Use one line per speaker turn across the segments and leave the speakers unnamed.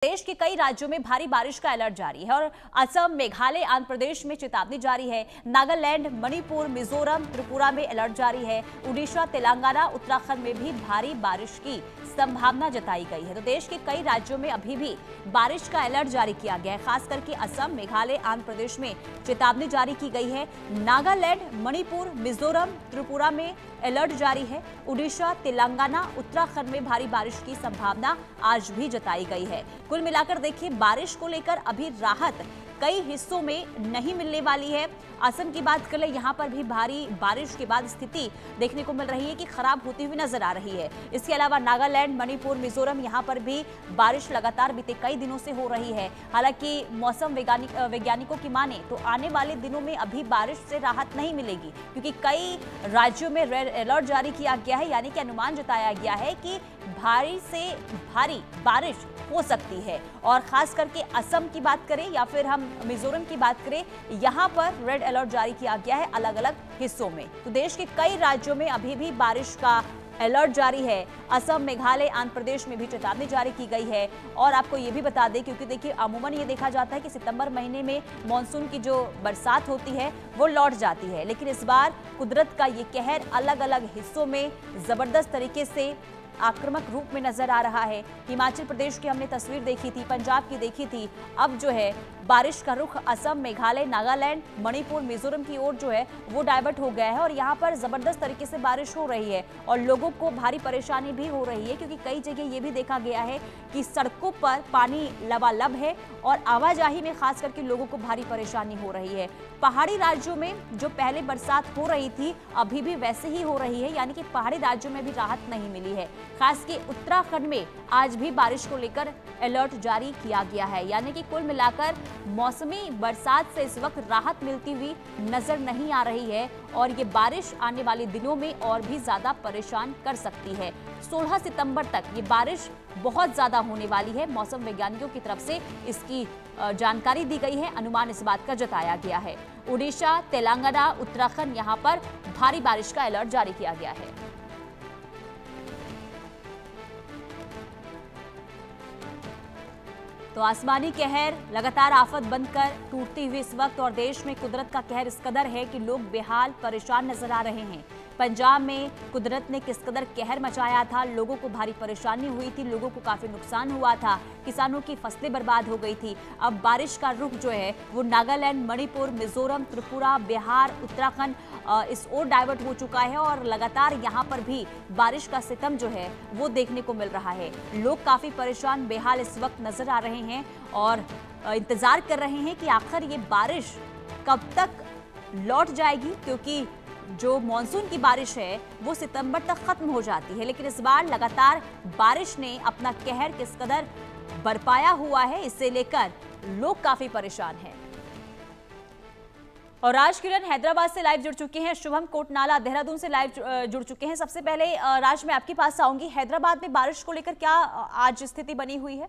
देश के कई राज्यों में भारी बारिश का अलर्ट जारी है और असम, मेघालय, आंध्र प्रदेश में चेतावनी जारी है। नागालैंड, मणिपुर, मिजोरम, त्रिपुरा में अलर्ट जारी है। उड़ीसा, तेलंगाना, उत्तराखंड में भी भारी बारिश की संभावना जताई गई है। तो देश के कई राज्यों में अभी भी बारिश का अलर्ट जारी किया गया है। खास करके असम, मेघालय, आंध्र प्रदेश में चेतावनी जारी की गई है। नागालैंड, मणिपुर, मिजोरम, त्रिपुरा में अलर्ट जारी है। उड़ीसा, तेलंगाना, उत्तराखंड में भारी बारिश की संभावना आज भी जताई गई है। कुल मिलाकर देखिए, बारिश को लेकर अभी राहत कई हिस्सों में नहीं मिलने वाली है। असम की बात कर ले, यहाँ पर भी भारी बारिश के बाद स्थिति देखने को मिल रही है कि खराब होती हुई नजर आ रही है। इसके अलावा नागालैंड, मणिपुर, मिजोरम, यहाँ पर भी बारिश लगातार बीते कई दिनों से हो रही है। हालांकि मौसम वैज्ञानिकों की माने तो आने वाले दिनों में अभी बारिश से राहत नहीं मिलेगी, क्योंकि कई राज्यों में रेड अलर्ट जारी किया गया है। यानी कि अनुमान जताया गया है कि भारी से भारी बारिश हो सकती है। और खास करके असम की बात करें या फिर हम मिजोरम की बात करें, यहाँ पर रेड अलर्ट जारी किया गया है अलग अलग हिस्सों में। तो देश के कई राज्यों में अभी भी बारिश का अलर्ट जारी है। असम, मेघालय, आंध्र प्रदेश में भी चेतावनी जारी की गई है। और आपको ये भी बता दें, क्योंकि देखिए अमूमन ये देखा जाता है कि सितंबर महीने में मानसून की जो बरसात होती है वो लौट जाती है, लेकिन इस बार कुदरत का ये कहर अलग अलग हिस्सों में जबरदस्त तरीके से आक्रामक रूप में नजर आ रहा है। हिमाचल प्रदेश की हमने तस्वीर देखी थी, पंजाब की देखी थी। अब जो है बारिश का रुख असम, मेघालय, नागालैंड, मणिपुर, मिजोरम की ओर जो है वो डाइवर्ट हो गया है और यहाँ पर जबरदस्त तरीके से बारिश हो रही है और लोगों को भारी परेशानी भी हो रही है, क्योंकि कई जगह ये भी देखा गया है कि सड़कों पर पानी लबालब है और आवाजाही में खास करके लोगों को भारी परेशानी हो रही है। पहाड़ी राज्यों में जो पहले बरसात हो रही थी अभी भी वैसे ही हो रही है, यानी कि पहाड़ी राज्यों में भी राहत नहीं मिली है। खास के उत्तराखंड में आज भी बारिश को लेकर अलर्ट जारी किया गया है। यानी कि कुल मिलाकर मौसमी बरसात से इस वक्त राहत मिलती हुई नजर नहीं आ रही है और ये बारिश आने वाले दिनों में और भी ज्यादा परेशान कर सकती है। 16 सितंबर तक ये बारिश बहुत ज्यादा होने वाली है। मौसम वैज्ञानिकों की तरफ से इसकी जानकारी दी गई है, अनुमान इस बात का जताया गया है। उड़ीसा, तेलंगाना, उत्तराखंड, यहाँ पर भारी बारिश का अलर्ट जारी किया गया है। तो आसमानी कहर लगातार आफत बनकर टूटती हुई इस वक्त और देश में कुदरत का कहर इस कदर है कि लोग बेहाल परेशान नजर आ रहे हैं। पंजाब में कुदरत ने किस कदर कहर मचाया था, लोगों को भारी परेशानी हुई थी, लोगों को काफी नुकसान हुआ था, किसानों की फसलें बर्बाद हो गई थी। अब बारिश का रुख जो है वो नागालैंड, मणिपुर, मिजोरम, त्रिपुरा, बिहार, उत्तराखंड इस ओर डाइवर्ट हो चुका है और लगातार यहाँ पर भी बारिश का सितम जो है वो देखने को मिल रहा है। लोग काफी परेशान, बेहाल इस वक्त नजर आ रहे हैं और इंतजार कर रहे हैं कि आखिर ये बारिश कब तक लौट जाएगी, क्योंकि जो मानसून की बारिश है वो सितंबर तक खत्म हो जाती है, लेकिन इस बार लगातार बारिश ने अपना कहर किस कदर बरपाया हुआ है, इससे लेकर लोग काफी परेशान हैं। और राज किरण हैदराबाद से लाइव जुड़ चुके हैं, शुभम कोटनाला देहरादून से लाइव जुड़ चुके हैं। सबसे पहले राज, मैं आपके पास आऊंगी। हैदराबाद में बारिश को लेकर क्या आज स्थिति बनी हुई है?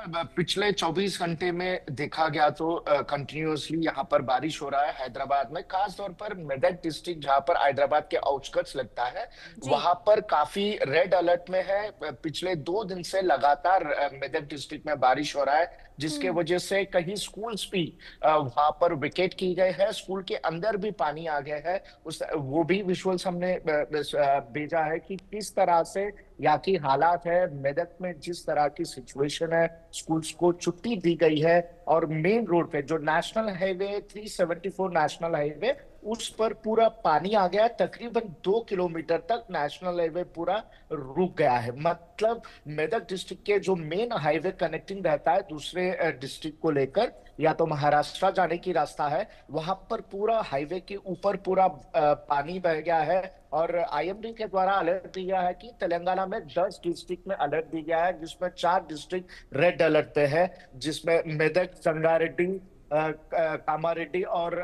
पिछले 24 घंटे में देखा गया तो कंटिन्यूअसली यहाँ पर बारिश हो रहा है हैदराबाद में, खास तौर पर मेदक डिस्ट्रिक्ट जहाँ पर हैदराबाद के आउटस्कर्ट्स लगता है, वहां पर काफी रेड अलर्ट में है। पिछले 2 दिन से लगातार मेदक डिस्ट्रिक्ट में बारिश हो रहा है, जिसके वजह से कई स्कूल्स भी वहां पर विकेट की गए हैं, स्कूल के अंदर भी पानी आ गया है। वो भी विजुअल्स हमने भेजा है कि किस तरह से यहाँ की हालात है। मेदक में जिस तरह की सिचुएशन है, स्कूल्स को छुट्टी दी गई है और मेन रोड पे जो नेशनल हाईवे 374 नेशनल हाईवे उस पर पूरा पानी आ गया। तकरीबन 2 किलोमीटर तक नेशनल हाईवे पूरा रुक गया है। मतलब मेदक डिस्ट्रिक्ट के जो मेन हाईवे कनेक्टिंग रहता है दूसरे डिस्ट्रिक्ट को लेकर, या तो महाराष्ट्र जाने की रास्ता है, वहां पर पूरा हाईवे के ऊपर पूरा पानी बह गया है। और आईएमडी के द्वारा अलर्ट दिया है कि तेलंगाना में 10 डिस्ट्रिक्ट में अलर्ट दिया गया है, जिसमें 4 डिस्ट्रिक्ट रेड अलर्ट पे है, जिसमें मेदक, संगारेड्डी, कामारेड्डी और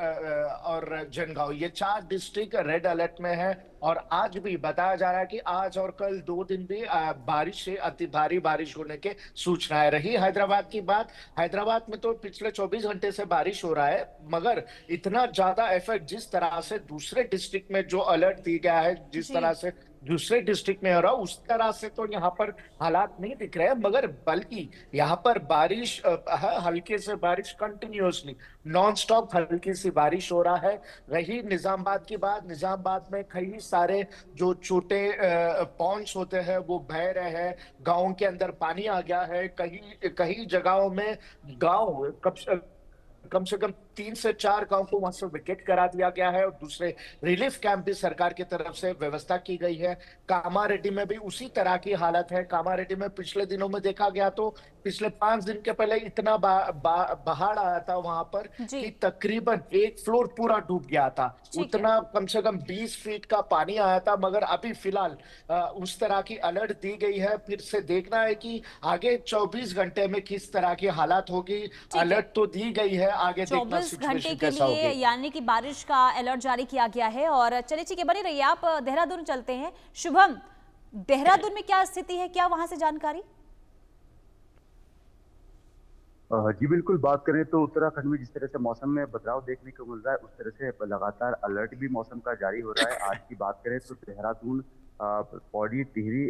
जनगांव, ये 4 डिस्ट्रिक्ट रेड अलर्ट में है। और आज भी बताया जा रहा है कि आज और कल 2 दिन भी बारिश से अति भारी बारिश होने के सूचनाएं रही। हैदराबाद की बात, हैदराबाद में तो पिछले 24 घंटे से बारिश हो रहा है, मगर इतना ज्यादा इफेक्ट जिस तरह से दूसरे डिस्ट्रिक्ट में जो अलर्ट दिया गया है, जिस तरह से दूसरे डिस्ट्रिक्ट में हो रहा, उस तरह से तो यहाँ पर हालात नहीं दिख रहे हैं, मगर बल्कि यहाँ पर बारिश हल्के से बारिश कंटिन्यूअसली नॉन स्टॉप हल्की सी बारिश हो रहा है। रही निजामाबाद की बात, निजामाबाद में कई सारे जो छोटे पॉन्ड्स होते हैं वो बह रहे हैं, गाँव के अंदर पानी आ गया है, कई कई जगहों में गांव कम से कम 3 से 4 गांव को वहां से विकेट करा दिया गया है, और दूसरे रिलीफ कैंप भी सरकार की तरफ से व्यवस्था की गई है। कामारेड्डी में भी उसी तरह की हालत है। कामारेड्डी में पिछले दिनों में देखा गया तो पिछले 5 दिन के पहले इतना बाढ़ आया था वहां पर
जी।
कि तकरीबन एक फ्लोर पूरा डूब गया था।
ठीक है।
उतना कम से कम 20 फीट का पानी आया था, मगर अभी फिलहाल उस तरह की अलर्ट दी गई है। फिर से देखना है कि आगे 24 घंटे में किस तरह की हालात होगी।
ठीक है।
अलर्ट तो दी गई है, आगे देखना
24 घंटे
सिचुएशन
के
कैसा
लिए
होगी।
यानी कि बारिश का अलर्ट जारी किया गया है। और चलिए ठीक है, बनी रहिए आप। देहरादून चलते हैं। शुभम, देहरादून में क्या स्थिति है, क्या वहां से जानकारी?
जी बिल्कुल, बात करें तो उत्तराखंड में जिस तरह से मौसम में बदलाव देखने को मिल रहा है, उस तरह से लगातार अलर्ट भी मौसम का जारी हो रहा है। आज की बात करें तो देहरादून, पौड़ी, टिहरी,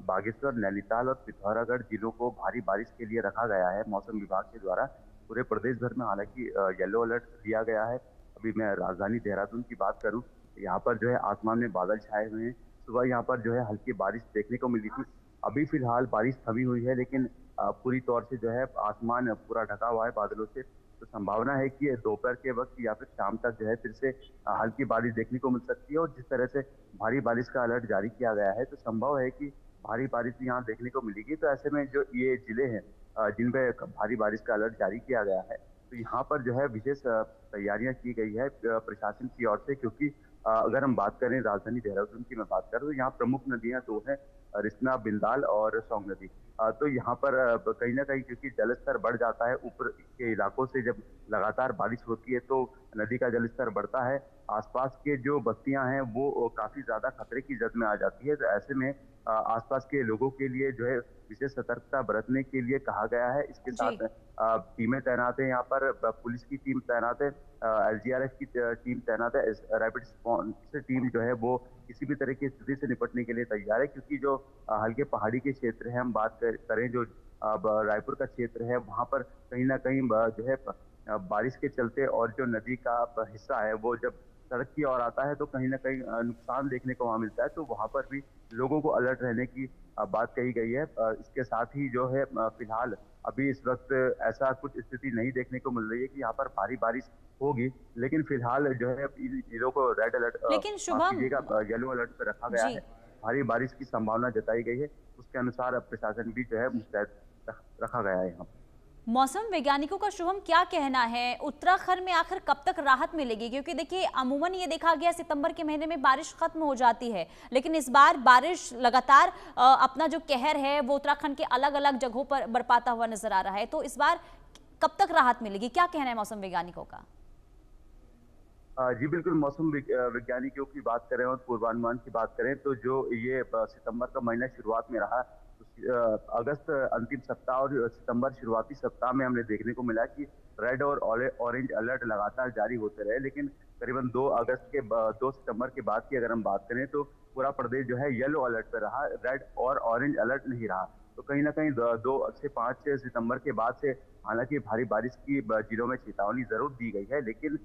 बागेश्वर, नैनीताल और पिथौरागढ़ जिलों को भारी बारिश के लिए रखा गया है मौसम विभाग के द्वारा। पूरे प्रदेश भर में हालांकि येलो अलर्ट दिया गया है। अभी मैं राजधानी देहरादून की बात करूं, यहाँ पर जो है आसमान में बादल छाए हुए हैं। सुबह यहाँ पर जो है हल्की बारिश देखने को मिली थी। अभी फिलहाल बारिश थमी हुई है, लेकिन पूरी तौर से जो है आसमान पूरा ढका हुआ है बादलों से। तो संभावना है कि दोपहर के वक्त या फिर शाम तक जो है फिर से हल्की बारिश देखने को मिल सकती है। और जिस तरह से भारी बारिश का अलर्ट जारी किया गया है, तो संभव है कि भारी बारिश भी यहाँ देखने को मिलेगी। तो ऐसे में जो ये जिले हैं जिन पे भारी बारिश का अलर्ट जारी किया गया है, तो यहाँ पर जो है विशेष तैयारियां की गई है प्रशासन की ओर से। क्योंकि अगर हम बात करें राजधानी देहरादून की मैं बात करूँ, तो यहाँ प्रमुख नदियां 2 हैं, रिस्ना, बिंदाल और सौंग नदी। तो यहाँ पर कहीं ना कहीं क्योंकि जलस्तर बढ़ जाता है, ऊपर के इलाकों से जब लगातार बारिश होती है तो नदी का जलस्तर बढ़ता है। आसपास के जो बस्तियां हैं वो काफी ज्यादा खतरे की जद में आ जाती है। तो ऐसे में आसपास के लोगों के लिए जो है विशेष सतर्कता बरतने के लिए कहा गया है। इसके साथ टीमें तैनात है, यहाँ पर पुलिस की टीम तैनात है, एलजीआरएफ की टीम तैनात है, रैपिड रिस्पॉन्स टीम जो है वो किसी भी तरह की स्थिति से निपटने के लिए तैयार है। क्योंकि जो हल्के पहाड़ी के क्षेत्र है, हम बात करें जो रायपुर का क्षेत्र है, वहां पर कहीं ना कहीं जो है बारिश के चलते और जो नदी का हिस्सा है वो जब सड़क की ओर आता है तो कहीं ना कहीं नुकसान देखने को वहां मिलता है। तो वहां पर भी लोगों को अलर्ट रहने की बात कही गई है। इसके साथ ही जो है फिलहाल अभी इस वक्त ऐसा कुछ स्थिति नहीं देखने को मिल रही है कि यहाँ पर भारी बारिश होगी। लेकिन फिलहाल जो है इन जिलों को रेड अलर्ट,
लेकिन
माफ
शुभम
कीजिएगा, येलो अलर्ट पर रखा गया
जी,
है। भारी बारिश की संभावना जताई गई है, उसके अनुसार अब प्रशासन भी जो है मुस्तैद रखा गया है यहाँ।
मौसम वैज्ञानिकों का शुभम क्या कहना है, उत्तराखंड में आखिर कब तक राहत मिलेगी? क्योंकि देखिए अमूमन ये देखा गया सितंबर के महीने में बारिश खत्म हो जाती है, लेकिन इस बार बारिश लगातार अपना जो कहर है वो उत्तराखंड के अलग अलग जगहों पर बरपाता हुआ नजर आ रहा है। तो इस बार कब तक राहत मिलेगी, क्या कहना है मौसम वैज्ञानिकों का?
जी बिल्कुल, मौसम वैज्ञानिकों की बात करें और पूर्वानुमान की बात करें तो जो ये सितंबर का महीना शुरुआत में रहा, अगस्त अंतिम सप्ताह और सितंबर शुरुआती सप्ताह में हमने देखने को मिला कि रेड और ऑरेंज अलर्ट लगातार जारी होते रहे। लेकिन करीबन 2 सितंबर के बाद की अगर हम बात करें तो पूरा प्रदेश जो है येलो अलर्ट पर रहा, रेड और ऑरेंज अलर्ट नहीं रहा। तो कहीं ना कहीं 2 से 5 सितंबर के बाद से हालांकि भारी बारिश की जिलों में चेतावनी जरूर दी गई है, लेकिन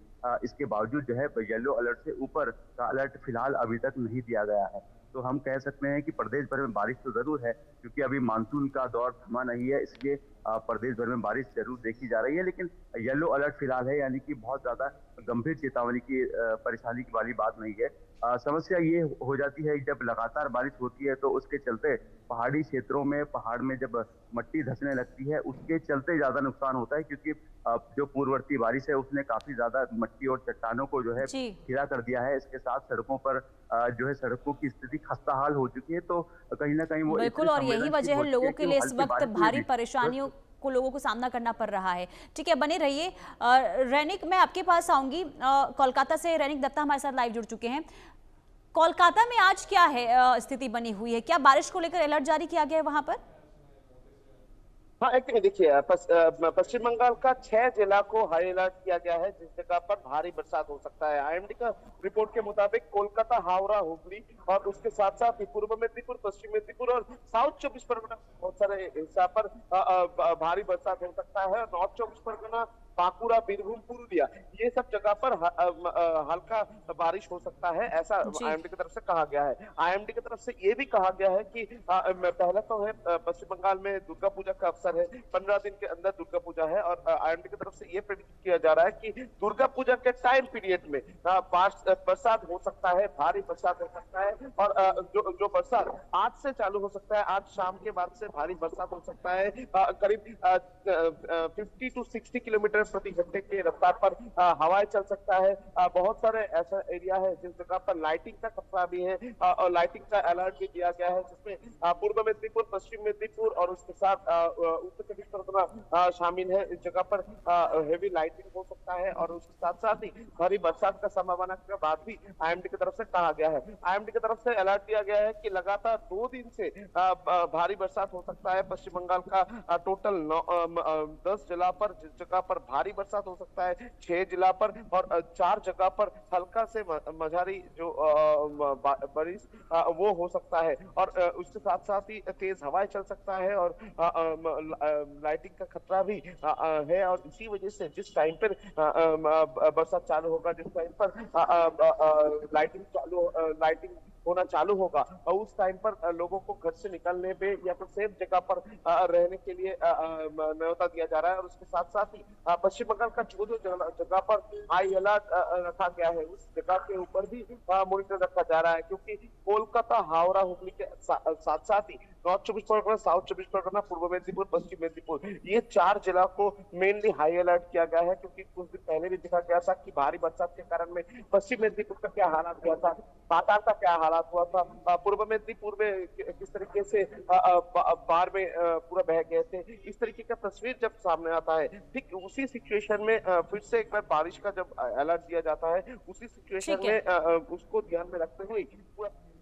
इसके बावजूद जो है येलो अलर्ट से ऊपर का अलर्ट फिलहाल अभी तक नहीं दिया गया है। तो हम कह सकते हैं कि प्रदेश भर में बारिश तो जरूर है, क्योंकि अभी मानसून का दौर थमा नहीं है, इसलिए प्रदेश भर में बारिश जरूर देखी जा रही है। लेकिन येलो अलर्ट फिलहाल है, यानी कि बहुत ज्यादा गंभीर चेतावनी की परेशानी वाली बात नहीं है। समस्या ये हो जाती है जब लगातार बारिश होती है तो उसके चलते पहाड़ी क्षेत्रों में, पहाड़ में जब मट्टी धंसने लगती है उसके चलते ज्यादा नुकसान होता है। क्योंकि जो पूर्ववर्ती बारिश है उसने काफी ज्यादा मट्टी और चट्टानों को जो है खिला कर दिया है। इसके साथ सड़कों पर जो है सड़कों की स्थिति खस्ताहाल हो चुकी है। तो कहीं ना कहीं वो
बिल्कुल, और यही वजह है लोगों के लिए इस वक्त भारी परेशानियों को लोगों को सामना करना पड़ रहा है। ठीक है, बने रहिए। रैनिक, मैं आपके पास आऊंगी। कोलकाता से रैनिक दत्ता हमारे साथ लाइव जुड़ चुके हैं। कोलकाता में आज क्या है स्थिति बनी हुई है, क्या बारिश को लेकर अलर्ट जारी किया गया है वहां पर?
हाँ, एक देखिए, पश्चिम बंगाल का 6 जिला को हाई अलर्ट किया गया है, जिस जगह पर भारी बरसात हो सकता है। आईएमडी का रिपोर्ट के मुताबिक कोलकाता, हावड़ा, हुगली और उसके साथ साथ ही पूर्व मेदिनीपुर, पश्चिम मेदिनीपुर और साउथ 24 परगना बहुत सारे हिस्सा पर भारी बरसात हो सकता है। नॉर्थ 24 परगना, बांकुड़ा, बीरभूम, पुरुलिया, ये सब जगह पर हल्का बारिश हो सकता है, ऐसा
जी।
आईएमडी की तरफ से कहा गया है। आईएमडी की तरफ से ये भी कहा गया है कि पहला तो है, पश्चिम बंगाल में दुर्गा पूजा का अवसर है, 15 दिन के अंदर दुर्गा पूजा है और आईएमडी की तरफ से ये प्रेडिक्ट किया जा रहा है कि दुर्गा पूजा के टाइम पीरियड में बरसात हो सकता है, भारी बरसात हो सकता है। और जो बरसात आज से चालू हो सकता है, आज शाम के बाद से भारी बरसात हो सकता है। करीब 50 टू 60 किलोमीटर प्रति घंटे के रफ्तार पर हवाएं चल सकता है। बहुत सारे ऐसा एरिया है जिस जगह पर लाइटिंग का खतरा भी है और लाइटिंग का अलर्ट भी दिया गया है, जिसमें पूर्व मेदिनीपुर, पश्चिम मेदिनीपुर और उसके साथ उत्तर चौबीस परगना शामिल है। इस जगह पर हेवी लाइटिंग हो सकता है और उसके साथ साथ ही भारी बरसात का संभावना के बाद भी आईएमडी की तरफ से कहा गया है। आईएमडी की तरफ से अलर्ट दिया गया है कि लगातार 2 दिन से भारी बरसात हो सकता है। पश्चिम बंगाल का टोटल 10 जिला पर, जिस जगह पर भारी बरसात हो सकता है 6 जिला पर और 4 जगह पर हल्का से मझारी जो बारिश वो हो सकता है। और उसके साथ साथ ही तेज हवाएं चल सकता है और लाइटिंग का खतरा भी है। और इसी वजह से जिस टाइम पर बरसात चालू होगा, जिस टाइम पर लाइटिंग होना चालू होगा और उस टाइम पर लोगों को घर से निकलने पे या फिर सेफ जगह पर रहने के लिए न्योता दिया जा रहा है। और उसके साथ साथ ही पश्चिम बंगाल का जो जगह पर हाई अलर्ट रखा गया है, उस जगह के ऊपर भी मॉनिटर रखा जा रहा है, क्योंकि कोलकाता, हावड़ा, हुगली के साथ साथ ही नॉर्थ 24 परगना, साउथ 24 परगना, पूर्व मेदिनीपुर, पश्चिम मेदिनीपुर, ये 4 जिला को मेनली हाई अलर्ट किया गया है। क्योंकि कुछ दिन पहले भी देखा गया था कि भारी बरसात के कारण में पश्चिम मेदिनीपुर का क्या हालात हुआ था, बातार का क्या हालात हुआ था, पूर्व मेदिनीपुर में किस तरीके से बाढ़ में पूरा बह गए थे। इस तरीके का तस्वीर जब सामने आता है, ठीक उसी सिचुएशन में फिर से एक बार बारिश का जब अलर्ट दिया जाता है, उसी सिचुएशन में उसको ध्यान में रखते हुए पूरा